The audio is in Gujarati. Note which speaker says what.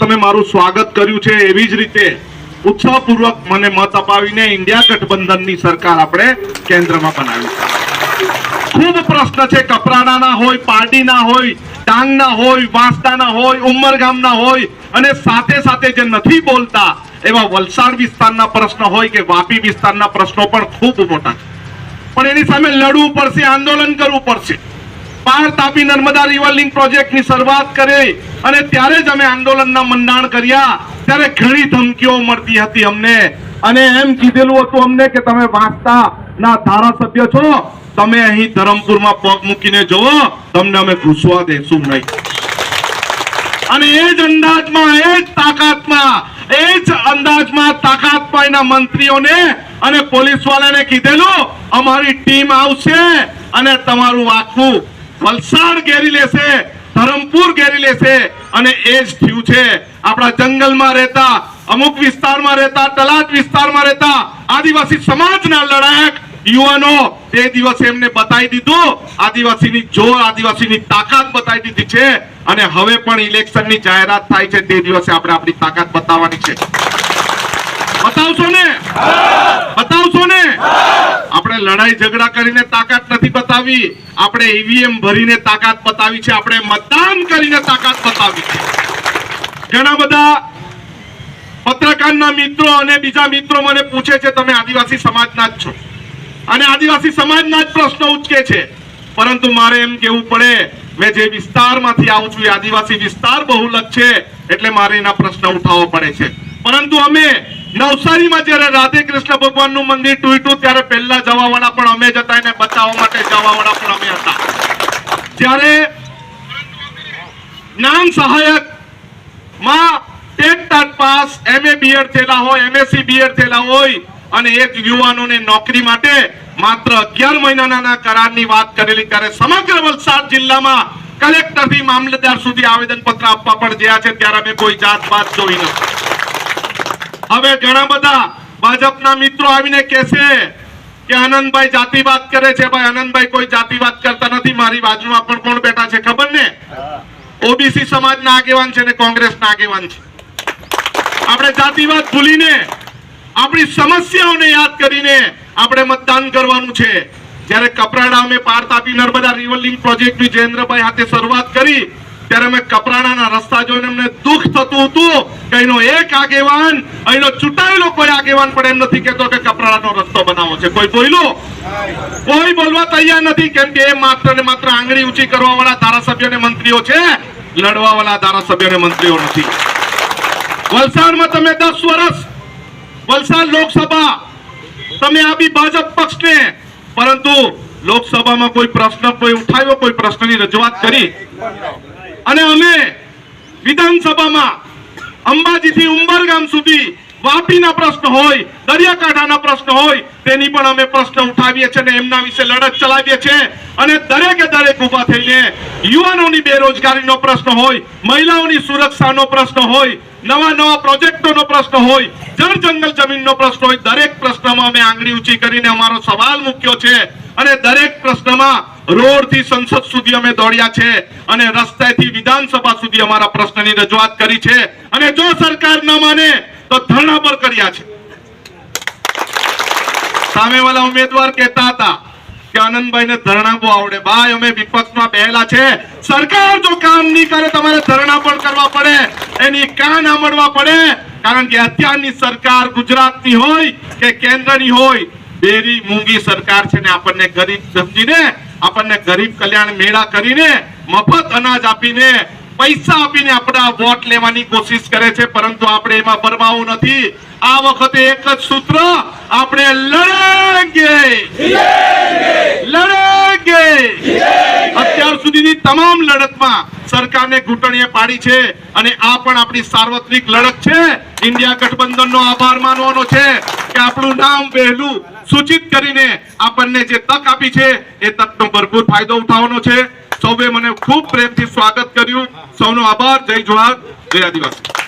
Speaker 1: તમે મારું સ્વાગત કર્યું છે એવી જ રીતે ઉત્સાહપૂર્વક મને મત અપાવીને ઇન્ડિયા ગઠબંધનની સરકાર આપણે કેન્દ્રમાં બનાવી છે। ખૂબ પ્રશ્ન છે, કપરાડાના હોય, પારડીના હોય, ડાંગના હોય, વાંસદાના હોય, ઉમરગામના હોય અને સાથે સાથે જે નથી બોલતા એવા વલસાડ વિસ્તારના પ્રશ્ન હોય કે વાપી વિસ્તારના પ્રશ્નો પણ ખૂબ મોટા છે, પણ એની સામે લડવું પડશે, આંદોલન કરવું પડશે। પાર તાપી નર્મદા રિવર લિંક પ્રોજેક્ટની શરૂઆત કરી અને ત્યારે જ અમે આંદોલનના મંડાણ કર્યા ત્યારે ઘણી ધમકીઓ મળતી હતી અમને અને એમ કીધેલું હતું અમને કે તમે વાંસદાના ધારાસભ્ય છો, તમે અહીં ધરમપુરમાં પગ મૂકીને જુઓ, તમને અમે ઘૂસવા દેશું નહીં। અને એ જ અંદાજમાં, એ જ તાકાતમાં, એ જ અંદાજમાં તાકાતમાં એના મંત્રીઓને અને પોલીસ વાળાને કીધેલું અમારી ટીમ આવશે અને તમારું આખું વલસાડ ઘેરી લેશે, ધરમપુર ઘેરી લેશે અને એ જ થયું છે। આપણા જંગલમાં રહેતા, અમુક વિસ્તારમાં રહેતા, તલાટ વિસ્તારમાં રહેતા આદિવાસી સમાજના લડાયક યુવાનો તે દિવસે એમને બતાવી દીધું, આદિવાસીની જોર, આદિવાસીની તાકાત બતાવી દીધી છે અને હવે પણ ઇલેક્શનની જાહેરાત થાય છે તે દિવસે આપણે આપણી તાકાત બતાવવાની છે। બતાવશો ને? બતાવશો ને? આપણે લડાઈ ઝઘડા કરીને તાકાત નથી બતાવી, આપણે ઈવીએમ ભરીને તાકાત બતાવી છે, આપણે મતદાન કરીને તાકાત બતાવી છે। ઘણા બધા પત્રકારના મિત્રો અને બીજા મિત્રો મને પૂછે છે તમે આદિવાસી સમાજના જ છો અને આદિવાસી સમાજના જ પ્રશ્નો ઉચકે છે, પરંતુ મારે એમ કહેવું પડે મેં જે વિસ્તારમાંથી આવું છું એ આદિવાસી વિસ્તાર બહુલક છે એટલે મારે એના પ્રશ્ન ઉઠાવવો પડે છે। પરંતુ અમે નવસારીમાં જ્યારે રાધે કૃષ્ણ ભગવાનનું મંદિર તૂટ્યું ત્યારે પહેલા જવાવાળા પણ અમે જ હતા, એને બચાવવા માટે જવાવાળા પણ અમે હતા। જ્યારે જ્ઞાન સહાયક માં ટેટ પાસ, એમએ બીએડ થયેલા હોય, એમએસસી બીએડ થયેલા હોય અને એક યુવાનોને નોકરી માટે માત્ર 11 મહિનાના કરારની વાત કરેલી ત્યારે સમગ્ર વલસાડ જિલ્લામાં કલેક્ટરથી મામલતદાર સુધી આવેદનપત્ર આપવા પણ ગયા છે ત્યારે અમે કોઈ જાતપાત જોઈ નથી। હવે ઘણા બધા ભાજપના મિત્રો આવીને કહેશે કે આનંદભાઈ જાતિવાદ કરે છે। ભાઈ આનંદભાઈ કોઈ જાતિવાદ કરતા નથી, મારી બાજુમાં પણ કોણ બેઠા છે ખબર ને? ઓબીસી સમાજના આગેવાન છે ને કોંગ્રેસના આગેવાન છે। આપણે જાતિવાદ ભૂલીને આપણી સમસ્યાઓને યાદ કરીને આપણે મતદાન કરવાનું છે। જ્યારે કપરાડા અમે પાર તાપી નર્મદા રિવર લિંક પ્રોજેક્ટની જયેન્દ્રભાઈ હાથે શરૂઆત કરી ત્યારે અમે કપરાડાના રસ્તા જોઈને અમને દુઃખ થતું હતું કે એનો એક આગેવાન, એનો ચૂંટાયેલો કોઈ આગેવાન પણ એમ નથી કહેતો કે કપરાડાનો રસ્તો બનાવો છે। કોઈ બોલ્યું? કોઈ બોલવા તૈયાર નથી, કેમ કે એ માત્ર ને માત્ર આંગળી ઊંચી કરવા વાળા ધારાસભ્ય અને મંત્રીઓ છે, લડવા વાળા ધારાસભ્ય અને મંત્રીઓ નથી। વલસાડમાં તમે 10 વર્ષ વલસાડ લોકસભા તમે આપી ભાજપ પક્ષને, પરંતુ લોકસભામાં કોઈ પ્રશ્ન કોઈ ઉઠાવ્યો, કોઈ પ્રશ્નની રજૂઆત કરી અને અમે વિધાનસભામાં અંબાજીથી ઉંબરગામ સુધી વાપીના પ્રશ્ન હોય, દરિયાકાંઠાના પ્રશ્ન હોય તેની પણ અમે પ્રશ્ન ઉઠાવીએ છીએ અને એમના વિશે લડત ચલાવીએ છીએ અને દરેકે દરેક ઊભા થઈને યુવાનોની બેરોજગારીનો પ્રશ્ન હોય, મહિલાઓની સુરક્ષાનો પ્રશ્ન હોય, નવા નવા પ્રોજેક્ટોનો પ્રશ્ન હોય, જળ જંગલ જમીનનો પ્રશ્ન હોય, દરેક પ્રશ્નમાં અમે આંગળી ઊંચી કરીને અમારો સવાલ મૂક્યો છે અને દરેક પ્રશ્નમાં રોડથી સંસદ સુધી અમે દોડ્યા છે અને રસ્તેથી વિધાનસભા સુધી અમારા પ્રશ્નની રજૂઆત કરી છે અને જો સરકાર ન માને તો ધરણા પર કર્યા છે। સામેવાળા ઉમેદવાર કહેતા હતા કે આનંદભાઈને ધરણા બહુ આવડે। ભાઈ અમે વિપક્ષમાં બેહેલા છે, સરકાર જો કામ નહીં કરે તમારે ધરણા પણ કરવા પડે, એની કાન આંબળવા પડે, કારણ કે અત્યારની સરકાર ગુજરાતની હોય કે કેન્દ્રની હોય બેરી મૂંગી સરકાર છે ને આપણને ગરીબ સમજીને, આપણને ગરીબ કલ્યાણ મેળા કરીને, મફત અનાજ આપીને, પૈસા આપીને આપણા વોટ લેવાની કોશિશ કરે છે, પરંતુ આપણે એમાં પરમાવું નથી। આ વખતે એક જ સૂત્ર, આપણે લડેંગે, લડેંગે। અત્યાર સુધીની તમામ લડતમાં સરકારને ઘૂંટણીએ પાડી છે અને આ પણ આપણી સાર્વત્રિક લડત છે। ઇન્ડિયા ગઠબંધનનો આભાર માનવાનો છે કે આપણું નામ વહેલું સૂચિત કરીને આપણને જે તક આપી છે એ તકનો ભરપૂર ફાયદો ઉઠાવવાનો છે। સૌએ મને ખૂબ પ્રેમથી સ્વાગત કર્યું, સૌનો આભાર। જય જોહાર, જય આદિવાસી।